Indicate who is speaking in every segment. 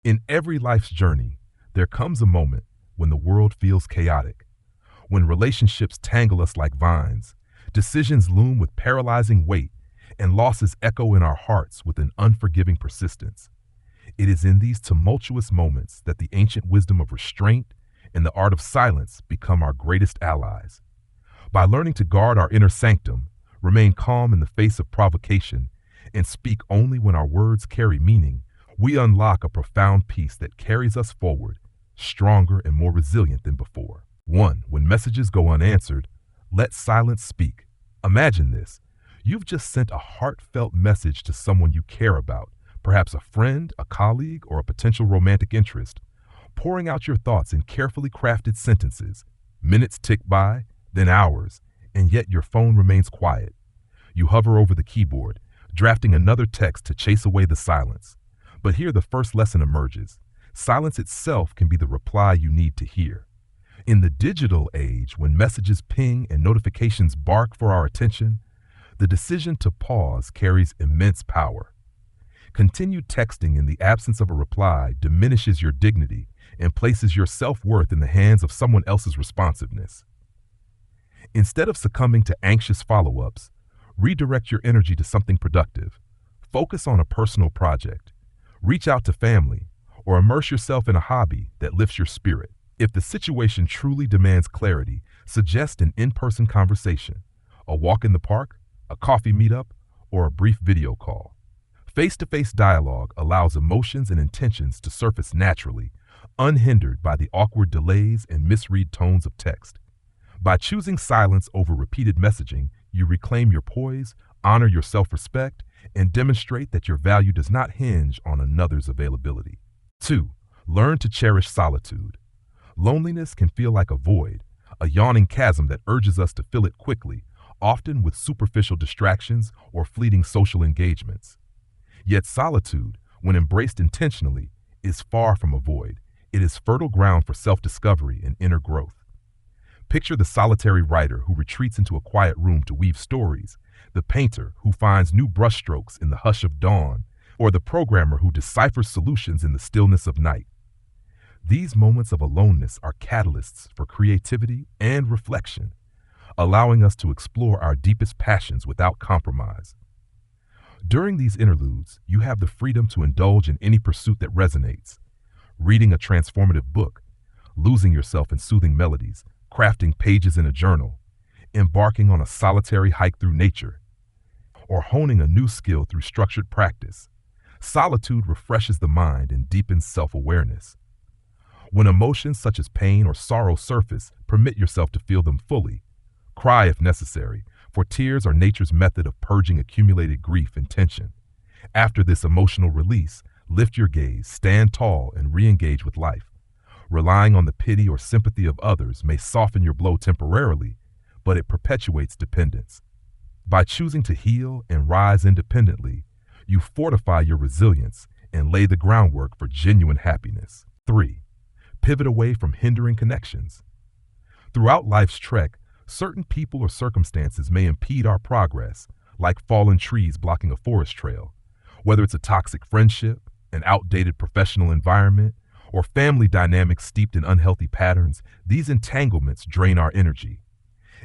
Speaker 1: In every life's journey, there comes a moment when the world feels chaotic, when relationships tangle us like vines, decisions loom with paralyzing weight, and losses echo in our hearts with an unforgiving persistence. It is in these tumultuous moments that the ancient wisdom of restraint and the art of silence become our greatest allies. By learning to guard our inner sanctum, remain calm in the face of provocation, and speak only when our words carry meaning, we unlock a profound peace that carries us forward, stronger and more resilient than before. 1. When messages go unanswered, let silence speak. Imagine this. You've just sent a heartfelt message to someone you care about, perhaps a friend, a colleague, or a potential romantic interest, pouring out your thoughts in carefully crafted sentences. Minutes tick by, then hours, and yet your phone remains quiet. You hover over the keyboard, drafting another text to chase away the silence. But here the first lesson emerges. Silence itself can be the reply you need to hear. In the digital age, when messages ping and notifications bark for our attention, the decision to pause carries immense power. Continued texting in the absence of a reply diminishes your dignity and places your self-worth in the hands of someone else's responsiveness. Instead of succumbing to anxious follow-ups, redirect your energy to something productive. Focus on a personal project. Reach out to family, or immerse yourself in a hobby that lifts your spirit. If the situation truly demands clarity, suggest an in-person conversation, a walk in the park, a coffee meetup, or a brief video call. Face-to-face dialogue allows emotions and intentions to surface naturally, unhindered by the awkward delays and misread tones of text. By choosing silence over repeated messaging, you reclaim your poise, honor your self-respect, and demonstrate that your value does not hinge on another's availability. 2. Learn to cherish solitude. Loneliness can feel like a void, a yawning chasm that urges us to fill it quickly, often with superficial distractions or fleeting social engagements. Yet solitude, when embraced intentionally, is far from a void. It is fertile ground for self-discovery and inner growth. Picture the solitary writer who retreats into a quiet room to weave stories, the painter who finds new brushstrokes in the hush of dawn, or the programmer who deciphers solutions in the stillness of night. These moments of aloneness are catalysts for creativity and reflection, allowing us to explore our deepest passions without compromise. During these interludes, you have the freedom to indulge in any pursuit that resonates. Reading a transformative book, losing yourself in soothing melodies, crafting pages in a journal, embarking on a solitary hike through nature, or honing a new skill through structured practice. Solitude refreshes the mind and deepens self-awareness. When emotions such as pain or sorrow surface, permit yourself to feel them fully. Cry if necessary, for tears are nature's method of purging accumulated grief and tension. After this emotional release, lift your gaze, stand tall, and re-engage with life. Relying on the pity or sympathy of others may soften your blow temporarily, but it perpetuates dependence. By choosing to heal and rise independently, you fortify your resilience and lay the groundwork for genuine happiness. 3. Pivot away from hindering connections. Throughout life's trek, certain people or circumstances may impede our progress, like fallen trees blocking a forest trail. Whether it's a toxic friendship, an outdated professional environment, or family dynamics steeped in unhealthy patterns, these entanglements drain our energy.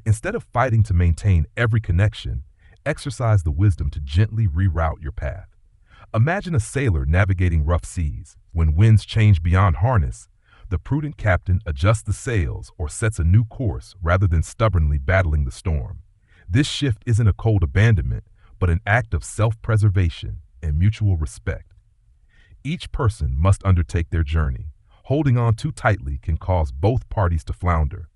Speaker 1: Instead of fighting to maintain every connection, exercise the wisdom to gently reroute your path. Imagine a sailor navigating rough seas. When winds change beyond harness, the prudent captain adjusts the sails or sets a new course rather than stubbornly battling the storm. This shift isn't a cold abandonment, but an act of self-preservation and mutual respect. Each person must undertake their journey. Holding on too tightly can cause both parties to flounder.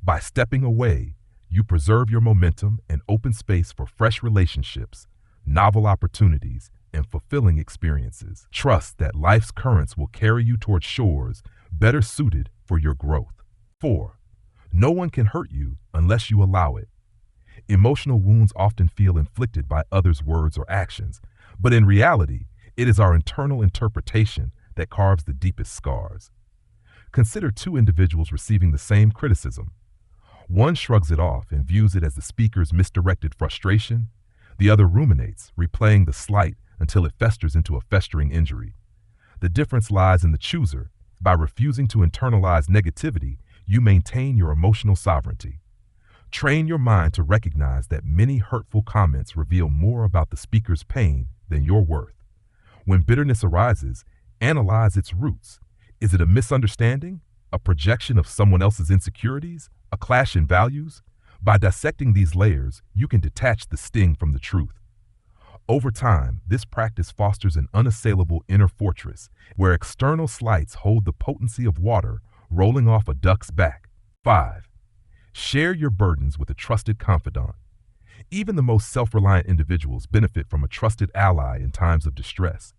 Speaker 1: By stepping away, you preserve your momentum and open space for fresh relationships, novel opportunities, and fulfilling experiences. Trust that life's currents will carry you toward shores better suited for your growth. 4. No one can hurt you unless you allow it. Emotional wounds often feel inflicted by others' words or actions, but in reality, it is our internal interpretation that carves the deepest scars. Consider two individuals receiving the same criticism. One shrugs it off and views it as the speaker's misdirected frustration. The other ruminates, replaying the slight until it festers into a festering injury. The difference lies in the chooser. By refusing to internalize negativity, you maintain your emotional sovereignty. Train your mind to recognize that many hurtful comments reveal more about the speaker's pain than your worth. When bitterness arises, analyze its roots. Is it a misunderstanding, a projection of someone else's insecurities, a clash in values? By dissecting these layers, you can detach the sting from the truth. Over time, this practice fosters an unassailable inner fortress where external slights hold the potency of water rolling off a duck's back. 5. Share your burdens with a trusted confidant. Even the most self-reliant individuals benefit from a trusted ally in times of distress.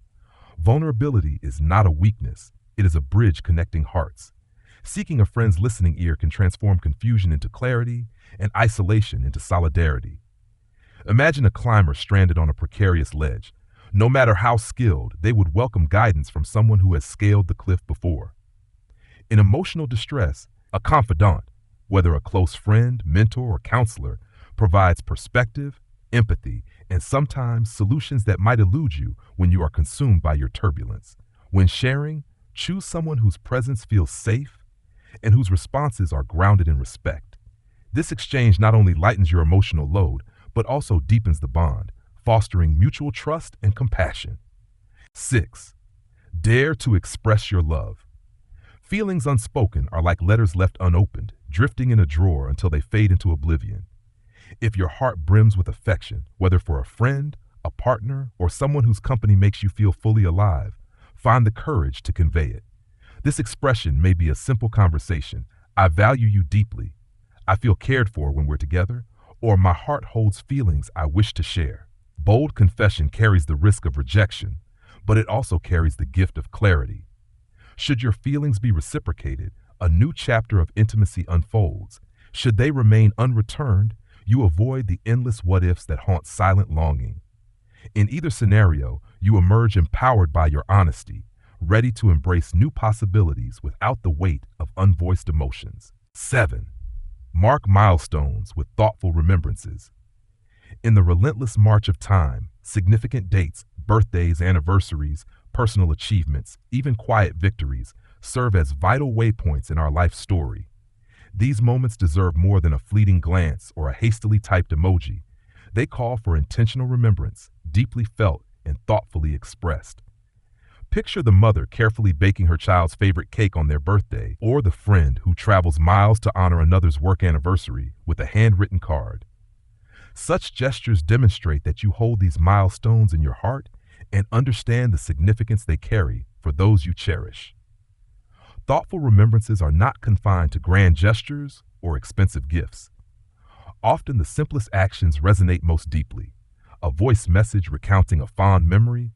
Speaker 1: Vulnerability is not a weakness, it is a bridge connecting hearts. Seeking a friend's listening ear can transform confusion into clarity and isolation into solidarity. Imagine a climber stranded on a precarious ledge. No matter how skilled, they would welcome guidance from someone who has scaled the cliff before. In emotional distress, a confidant, whether a close friend, mentor, or counselor, provides perspective, empathy, and sometimes solutions that might elude you when you are consumed by your turbulence. When sharing, choose someone whose presence feels safe and whose responses are grounded in respect. This exchange not only lightens your emotional load, but also deepens the bond, fostering mutual trust and compassion. 6. Dare to express your love. Feelings unspoken are like letters left unopened, drifting in a drawer until they fade into oblivion. If your heart brims with affection, whether for a friend, a partner, or someone whose company makes you feel fully alive, find the courage to convey it. This expression may be a simple conversation. I value you deeply. I feel cared for when we're together, or my heart holds feelings I wish to share. Bold confession carries the risk of rejection, but it also carries the gift of clarity. Should your feelings be reciprocated, a new chapter of intimacy unfolds. Should they remain unreturned, you avoid the endless what-ifs that haunt silent longing. In either scenario, you emerge empowered by your honesty, ready to embrace new possibilities without the weight of unvoiced emotions. 7. Mark milestones with thoughtful remembrances. In the relentless march of time, significant dates, birthdays, anniversaries, personal achievements, even quiet victories, serve as vital waypoints in our life story. These moments deserve more than a fleeting glance or a hastily typed emoji. They call for intentional remembrance, deeply felt and thoughtfully expressed. Picture the mother carefully baking her child's favorite cake on their birthday, or the friend who travels miles to honor another's work anniversary with a handwritten card. Such gestures demonstrate that you hold these milestones in your heart and understand the significance they carry for those you cherish. Thoughtful remembrances are not confined to grand gestures or expensive gifts. Often the simplest actions resonate most deeply. A voice message recounting a fond memory,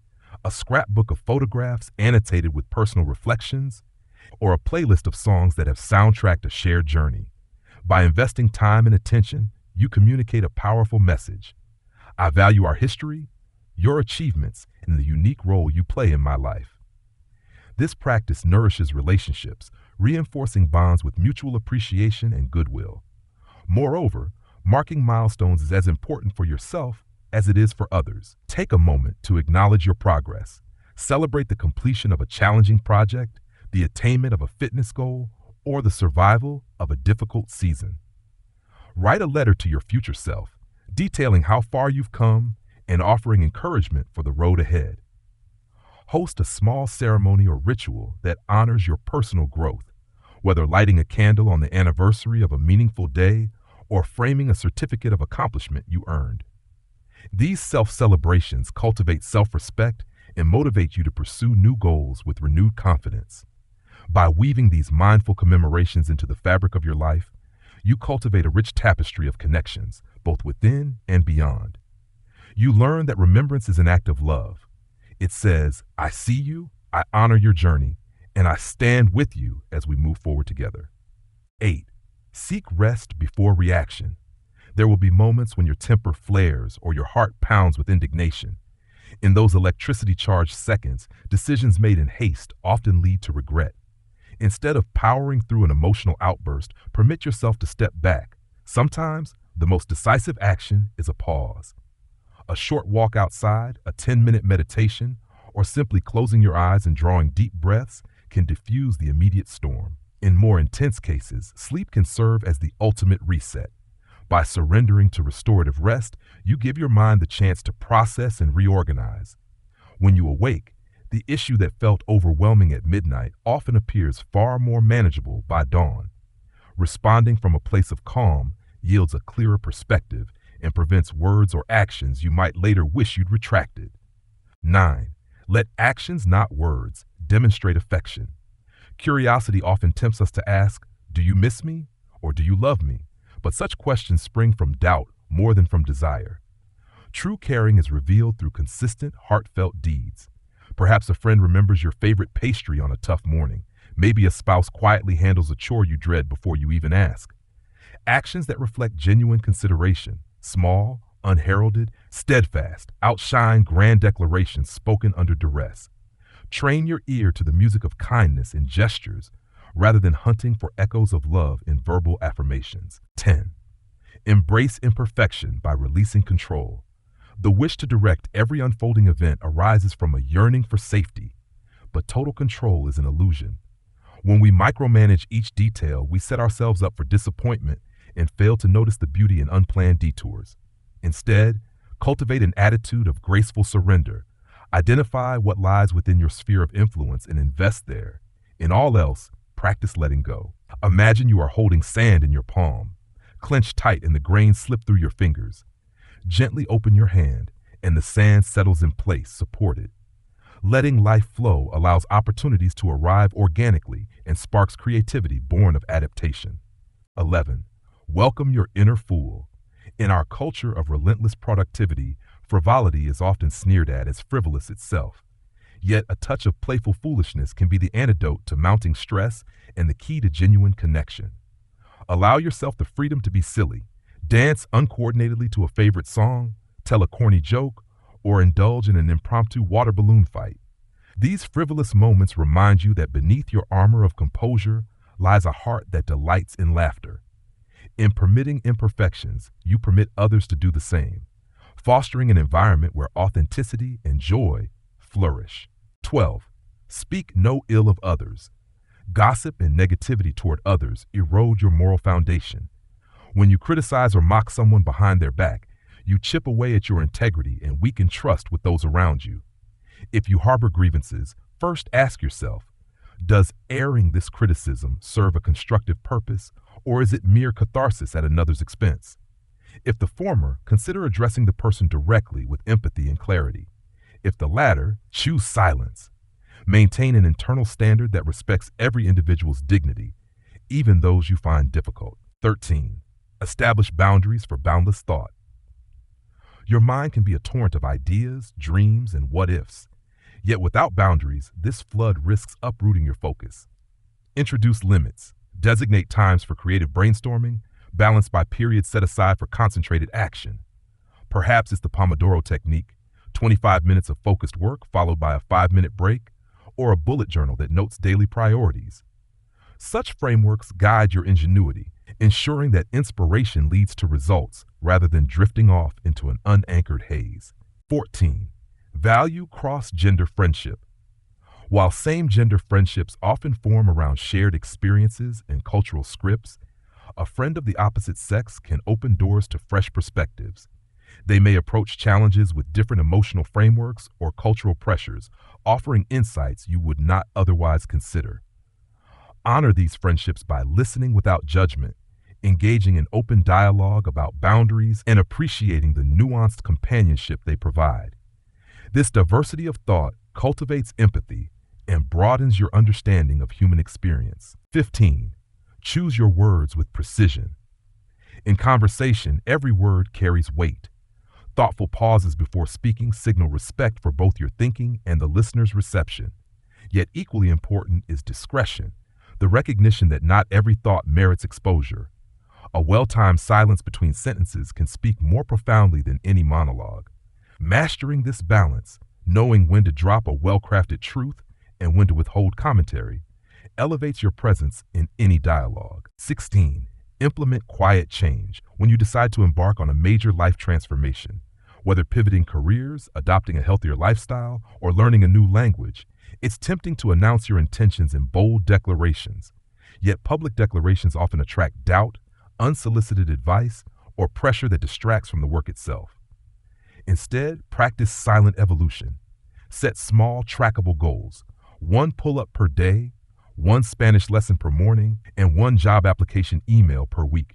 Speaker 1: a scrapbook of photographs annotated with personal reflections, or a playlist of songs that have soundtracked a shared journey. By investing time and attention, you communicate a powerful message. I value our history, your achievements, and the unique role you play in my life. This practice nourishes relationships, reinforcing bonds with mutual appreciation and goodwill. Moreover, marking milestones is as important for yourself as it is for others. Take a moment to acknowledge your progress. Celebrate the completion of a challenging project, the attainment of a fitness goal, or the survival of a difficult season. Write a letter to your future self, detailing how far you've come and offering encouragement for the road ahead. Host a small ceremony or ritual that honors your personal growth, whether lighting a candle on the anniversary of a meaningful day or framing a certificate of accomplishment you earned. These self-celebrations cultivate self-respect and motivate you to pursue new goals with renewed confidence. By weaving these mindful commemorations into the fabric of your life, you cultivate a rich tapestry of connections, both within and beyond. You learn that remembrance is an act of love. It says, I see you, I honor your journey, and I stand with you as we move forward together. 8. Seek rest before reaction. There will be moments when your temper flares or your heart pounds with indignation. In those electricity-charged seconds, decisions made in haste often lead to regret. Instead of powering through an emotional outburst, permit yourself to step back. Sometimes, the most decisive action is a pause. A short walk outside, a 10-minute meditation, or simply closing your eyes and drawing deep breaths can diffuse the immediate storm. In more intense cases, sleep can serve as the ultimate reset. By surrendering to restorative rest, you give your mind the chance to process and reorganize. When you awake, the issue that felt overwhelming at midnight often appears far more manageable by dawn. Responding from a place of calm yields a clearer perspective and prevents words or actions you might later wish you'd retracted. 9. Let actions, not words, demonstrate affection. Curiosity often tempts us to ask, "Do you miss me?" or "Do you love me?" But such questions spring from doubt more than from desire. True caring is revealed through consistent, heartfelt deeds. Perhaps a friend remembers your favorite pastry on a tough morning. Maybe a spouse quietly handles a chore you dread before you even ask. Actions that reflect genuine consideration, small, unheralded, steadfast, outshine grand declarations spoken under duress. Train your ear to the music of kindness in gestures rather than hunting for echoes of love in verbal affirmations. 10. Embrace imperfection by releasing control. The wish to direct every unfolding event arises from a yearning for safety, but total control is an illusion. When we micromanage each detail, we set ourselves up for disappointment and fail to notice the beauty in unplanned detours. Instead, cultivate an attitude of graceful surrender. Identify what lies within your sphere of influence and invest there. In all else, practice letting go. Imagine you are holding sand in your palm. Clench tight and the grains slip through your fingers. Gently open your hand and the sand settles in place, supported. Letting life flow allows opportunities to arrive organically and sparks creativity born of adaptation. 11. Welcome your inner fool. In our culture of relentless productivity, frivolity is often sneered at as frivolous itself. Yet a touch of playful foolishness can be the antidote to mounting stress and the key to genuine connection. Allow yourself the freedom to be silly. Dance uncoordinatedly to a favorite song, tell a corny joke, or indulge in an impromptu water balloon fight. These frivolous moments remind you that beneath your armor of composure lies a heart that delights in laughter. In permitting imperfections, you permit others to do the same, fostering an environment where authenticity and joy flourish. 12. Speak no ill of others. Gossip and negativity toward others erode your moral foundation. When you criticize or mock someone behind their back, you chip away at your integrity and weaken trust with those around you. If you harbor grievances, first ask yourself, does airing this criticism serve a constructive purpose, or is it mere catharsis at another's expense? If the former, consider addressing the person directly with empathy and clarity. If the latter, choose silence. Maintain an internal standard that respects every individual's dignity, even those you find difficult. 13. Establish boundaries for boundless thought. Your mind can be a torrent of ideas, dreams, and what-ifs. Yet without boundaries, this flood risks uprooting your focus. Introduce limits. Designate times for creative brainstorming, balanced by periods set aside for concentrated action. Perhaps it's the Pomodoro technique, 25 minutes of focused work followed by a 5-minute break, or a bullet journal that notes daily priorities. Such frameworks guide your ingenuity, ensuring that inspiration leads to results rather than drifting off into an unanchored haze. 14. Value cross-gender friendship. While same-gender friendships often form around shared experiences and cultural scripts, a friend of the opposite sex can open doors to fresh perspectives. They may approach challenges with different emotional frameworks or cultural pressures, offering insights you would not otherwise consider. Honor these friendships by listening without judgment, engaging in open dialogue about boundaries, and appreciating the nuanced companionship they provide. This diversity of thought cultivates empathy and broadens your understanding of human experience. 15. Choose your words with precision. In conversation, every word carries weight. Thoughtful pauses before speaking signal respect for both your thinking and the listener's reception. Yet equally important is discretion, the recognition that not every thought merits exposure. A well-timed silence between sentences can speak more profoundly than any monologue. Mastering this balance, knowing when to drop a well-crafted truth and when to withhold commentary, elevates your presence in any dialogue. 16. Implement quiet change. When you decide to embark on a major life transformation, Whether pivoting careers, adopting a healthier lifestyle, or learning a new language, it's tempting to announce your intentions in bold declarations. Yet public declarations often attract doubt, unsolicited advice, or pressure that distracts from the work itself. Instead, practice silent evolution. Set small, trackable goals. One pull-up per day, one Spanish lesson per morning, and one job application email per week.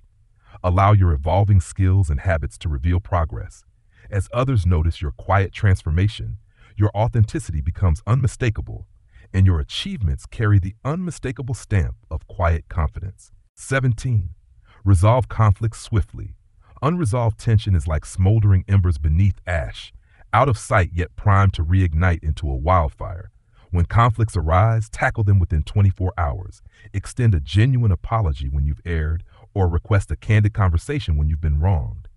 Speaker 1: Allow your evolving skills and habits to reveal progress. As others notice your quiet transformation, your authenticity becomes unmistakable, and your achievements carry the unmistakable stamp of quiet confidence. 17. Resolve conflicts swiftly. Unresolved tension is like smoldering embers beneath ash, out of sight yet primed to reignite into a wildfire. When conflicts arise, tackle them within 24 hours. Extend a genuine apology when you've erred, or request a candid conversation when you've been wronged.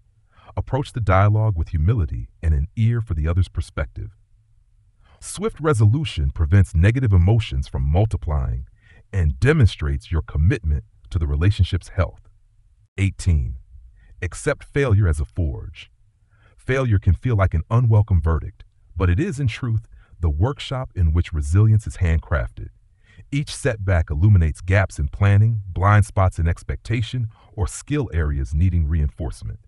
Speaker 1: Approach the dialogue with humility and an ear for the other's perspective. Swift resolution prevents negative emotions from multiplying and demonstrates your commitment to the relationship's health. 18. Accept failure as a forge. Failure can feel like an unwelcome verdict, but it is, in truth, the workshop in which resilience is handcrafted. Each setback illuminates gaps in planning, blind spots in expectation, or skill areas needing reinforcement.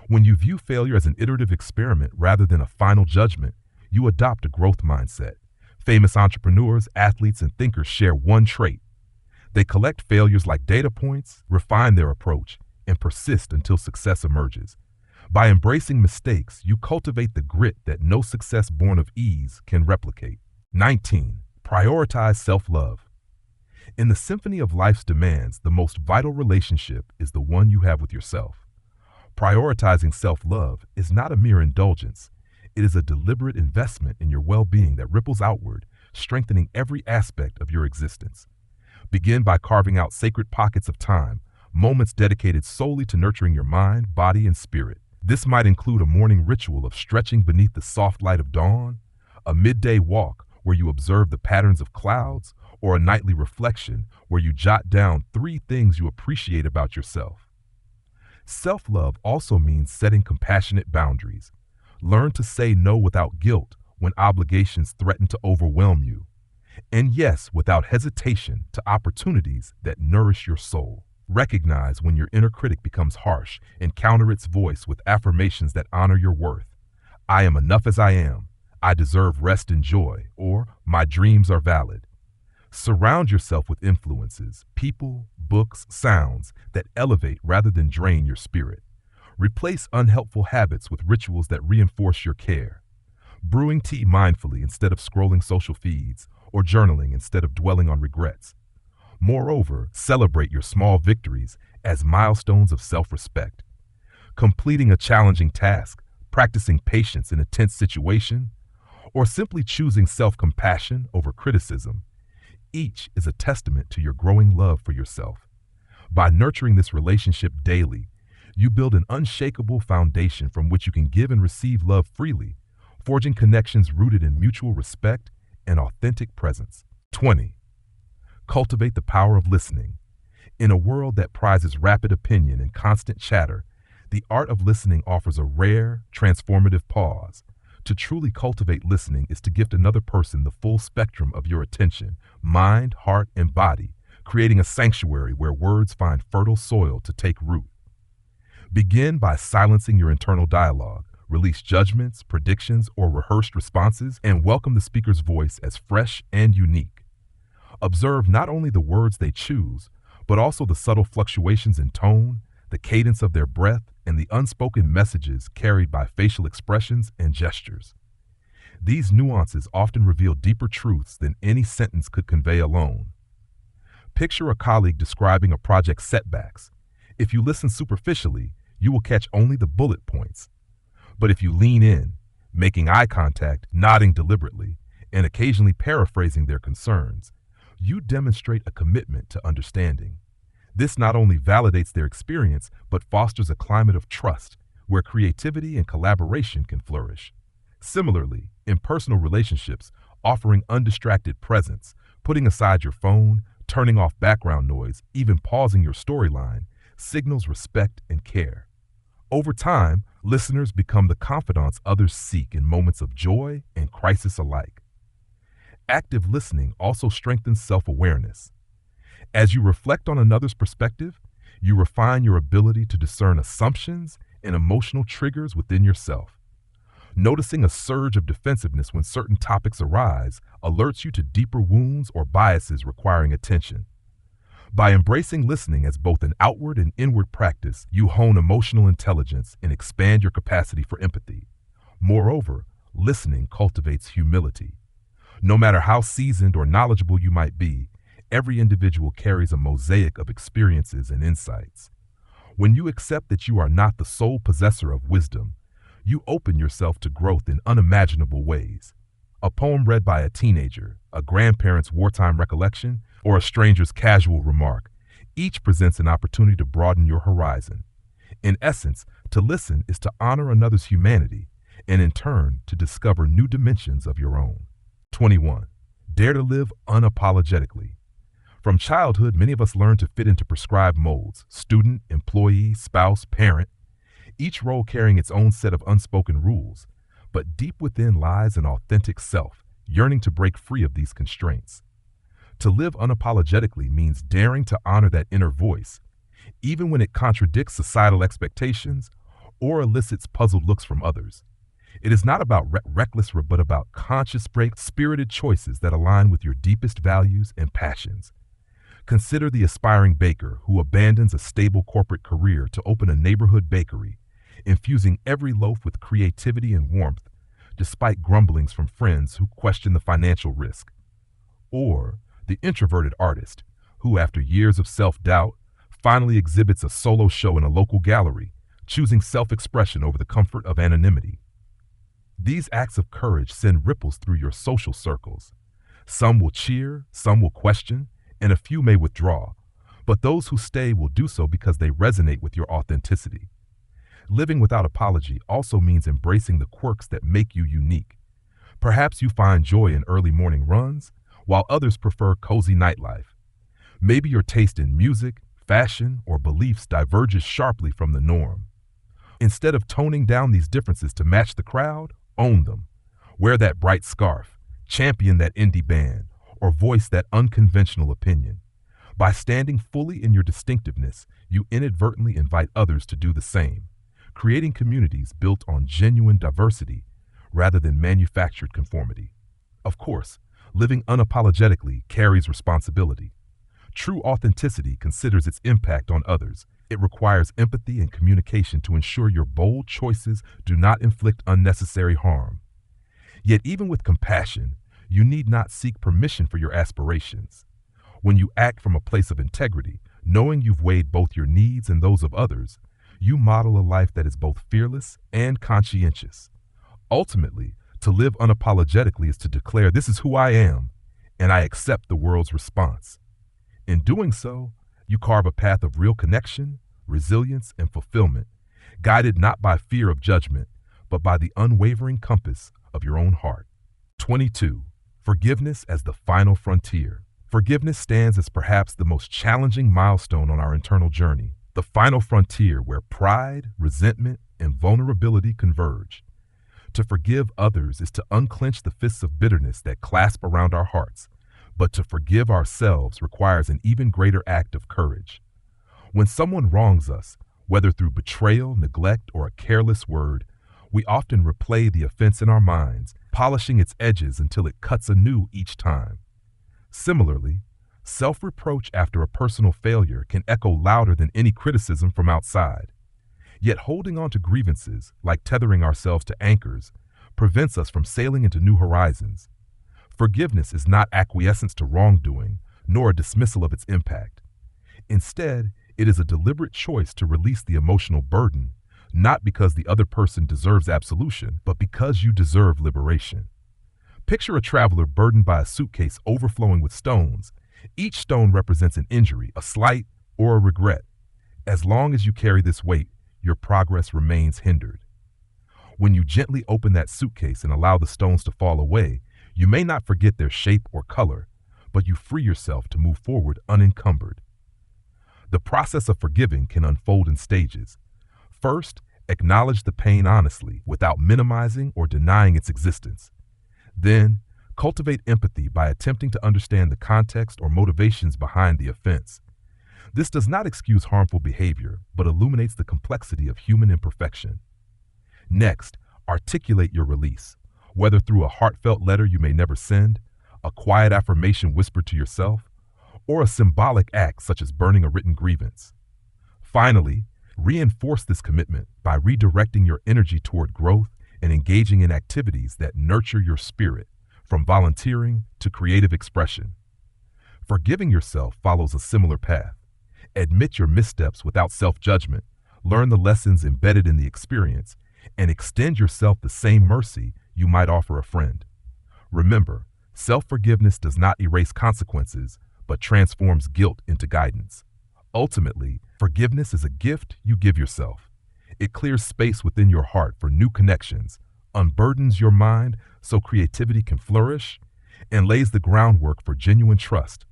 Speaker 1: When you view failure as an iterative experiment rather than a final judgment, you adopt a growth mindset. Famous entrepreneurs, athletes, and thinkers share one trait. They collect failures like data points, refine their approach, and persist until success emerges. By embracing mistakes, you cultivate the grit that no success born of ease can replicate. 19. Prioritize self-love. In the symphony of life's demands, the most vital relationship is the one you have with yourself. Prioritizing self-love is not a mere indulgence. It is a deliberate investment in your well-being that ripples outward, strengthening every aspect of your existence. Begin by carving out sacred pockets of time, moments dedicated solely to nurturing your mind, body, and spirit. This might include a morning ritual of stretching beneath the soft light of dawn, a midday walk where you observe the patterns of clouds, or a nightly reflection where you jot down 3 things you appreciate about yourself. Self-love also means setting compassionate boundaries. Learn to say no without guilt when obligations threaten to overwhelm you, and yes, without hesitation, to opportunities that nourish your soul. Recognize when your inner critic becomes harsh and counter its voice with affirmations that honor your worth. I am enough as I am. I deserve rest and joy, or my dreams are valid. Surround yourself with influences, people, books, sounds that elevate rather than drain your spirit. Replace unhelpful habits with rituals that reinforce your care. Brewing tea mindfully instead of scrolling social feeds, or journaling instead of dwelling on regrets. Moreover, celebrate your small victories as milestones of self-respect. Completing a challenging task, practicing patience in a tense situation, or simply choosing self-compassion over criticism, each is a testament to your growing love for yourself. By nurturing this relationship daily, you build an unshakable foundation from which you can give and receive love freely, forging connections rooted in mutual respect and authentic presence. 20. Cultivate the power of listening. In a world that prizes rapid opinion and constant chatter, the art of listening offers a rare, transformative pause. To truly cultivate listening is to gift another person the full spectrum of your attention, mind, heart, and body, creating a sanctuary where words find fertile soil to take root. Begin by silencing your internal dialogue. Release judgments, predictions, or rehearsed responses, and welcome the speaker's voice as fresh and unique. Observe not only the words they choose, but also the subtle fluctuations in tone, the cadence of their breath, and the unspoken messages carried by facial expressions and gestures. These nuances often reveal deeper truths than any sentence could convey alone. Picture a colleague describing a project's setbacks. If you listen superficially, you will catch only the bullet points. But if you lean in, making eye contact, nodding deliberately, and occasionally paraphrasing their concerns, you demonstrate a commitment to understanding. This not only validates their experience, but fosters a climate of trust where creativity and collaboration can flourish. Similarly, in personal relationships, offering undistracted presence, putting aside your phone, turning off background noise, even pausing your storyline, signals respect and care. Over time, listeners become the confidants others seek in moments of joy and crisis alike. Active listening also strengthens self-awareness. As you reflect on another's perspective, you refine your ability to discern assumptions and emotional triggers within yourself. Noticing a surge of defensiveness when certain topics arise alerts you to deeper wounds or biases requiring attention. By embracing listening as both an outward and inward practice, you hone emotional intelligence and expand your capacity for empathy. Moreover, listening cultivates humility. No matter how seasoned or knowledgeable you might be, every individual carries a mosaic of experiences and insights. When you accept that you are not the sole possessor of wisdom, you open yourself to growth in unimaginable ways. A poem read by a teenager, a grandparent's wartime recollection, or a stranger's casual remark, each presents an opportunity to broaden your horizon. In essence, to listen is to honor another's humanity, and in turn, to discover new dimensions of your own. 21. Dare to live unapologetically. From childhood, many of us learn to fit into prescribed molds: student, employee, spouse, parent, each role carrying its own set of unspoken rules. But deep within lies an authentic self, yearning to break free of these constraints. To live unapologetically means daring to honor that inner voice, even when it contradicts societal expectations or elicits puzzled looks from others. It is not about reckless, but about conscious spirited choices that align with your deepest values and passions. Consider the aspiring baker who abandons a stable corporate career to open a neighborhood bakery, infusing every loaf with creativity and warmth, despite grumblings from friends who question the financial risk. Or the introverted artist who, after years of self-doubt, finally exhibits a solo show in a local gallery, choosing self-expression over the comfort of anonymity. These acts of courage send ripples through your social circles. Some will cheer, some will question, and a few may withdraw, but those who stay will do so because they resonate with your authenticity. Living without apology also means embracing the quirks that make you unique. Perhaps you find joy in early morning runs, while others prefer cozy nightlife. Maybe your taste in music, fashion, or beliefs diverges sharply from the norm. Instead of toning down these differences to match the crowd, own them. Wear that bright scarf, champion that indie band, or voice that unconventional opinion. By standing fully in your distinctiveness, you inadvertently invite others to do the same, creating communities built on genuine diversity rather than manufactured conformity. Of course, living unapologetically carries responsibility. True authenticity considers its impact on others. It requires empathy and communication to ensure your bold choices do not inflict unnecessary harm. Yet even with compassion, you need not seek permission for your aspirations. When you act from a place of integrity, knowing you've weighed both your needs and those of others, you model a life that is both fearless and conscientious. Ultimately, to live unapologetically is to declare, "This is who I am, and I accept the world's response." In doing so, you carve a path of real connection, resilience, and fulfillment, guided not by fear of judgment, but by the unwavering compass of your own heart. 22. Forgiveness as the final frontier. Forgiveness stands as perhaps the most challenging milestone on our internal journey, the final frontier where pride, resentment, and vulnerability converge. To forgive others is to unclench the fists of bitterness that clasp around our hearts, but to forgive ourselves requires an even greater act of courage. When someone wrongs us, whether through betrayal, neglect, or a careless word, we often replay the offense in our minds, polishing its edges until it cuts anew each time. Similarly, self-reproach after a personal failure can echo louder than any criticism from outside. Yet holding on to grievances, like tethering ourselves to anchors, prevents us from sailing into new horizons. Forgiveness is not acquiescence to wrongdoing, nor a dismissal of its impact. Instead, it is a deliberate choice to release the emotional burden, not because the other person deserves absolution, but because you deserve liberation. Picture a traveler burdened by a suitcase overflowing with stones. Each stone represents an injury, a slight, or a regret. As long as you carry this weight, your progress remains hindered. When you gently open that suitcase and allow the stones to fall away, you may not forget their shape or color, but you free yourself to move forward unencumbered. The process of forgiving can unfold in stages. First, Acknowledge the pain honestly without minimizing or denying its existence. Then, cultivate empathy by attempting to understand the context or motivations behind the offense. This does not excuse harmful behavior, but illuminates the complexity of human imperfection. Next, articulate your release, whether through a heartfelt letter you may never send, a quiet affirmation whispered to yourself, or a symbolic act such as burning a written grievance. Finally, reinforce this commitment by redirecting your energy toward growth and engaging in activities that nurture your spirit, from volunteering to creative expression. Forgiving yourself follows a similar path. Admit your missteps without self-judgment, learn the lessons embedded in the experience, and extend yourself the same mercy you might offer a friend. Remember, self-forgiveness does not erase consequences, but transforms guilt into guidance. Ultimately, forgiveness is a gift you give yourself. It clears space within your heart for new connections, unburdens your mind so creativity can flourish, and lays the groundwork for genuine trust,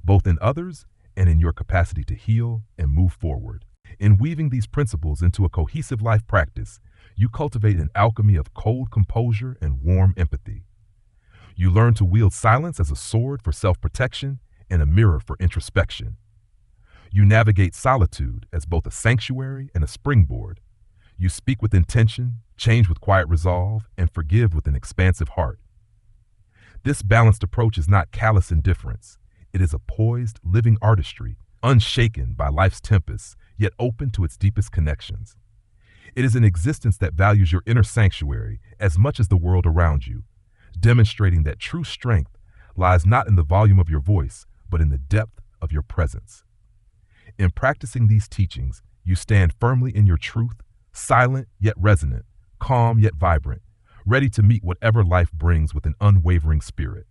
Speaker 1: both in others and in your capacity to heal and move forward. In weaving these principles into a cohesive life practice, you cultivate an alchemy of cold composure and warm empathy. You learn to wield silence as a sword for self-protection and a mirror for introspection. You navigate solitude as both a sanctuary and a springboard. You speak with intention, change with quiet resolve, and forgive with an expansive heart. This balanced approach is not callous indifference. It is a poised, living artistry, unshaken by life's tempests, yet open to its deepest connections. It is an existence that values your inner sanctuary as much as the world around you, demonstrating that true strength lies not in the volume of your voice, but in the depth of your presence. In practicing these teachings, you stand firmly in your truth, silent yet resonant, calm yet vibrant, ready to meet whatever life brings with an unwavering spirit.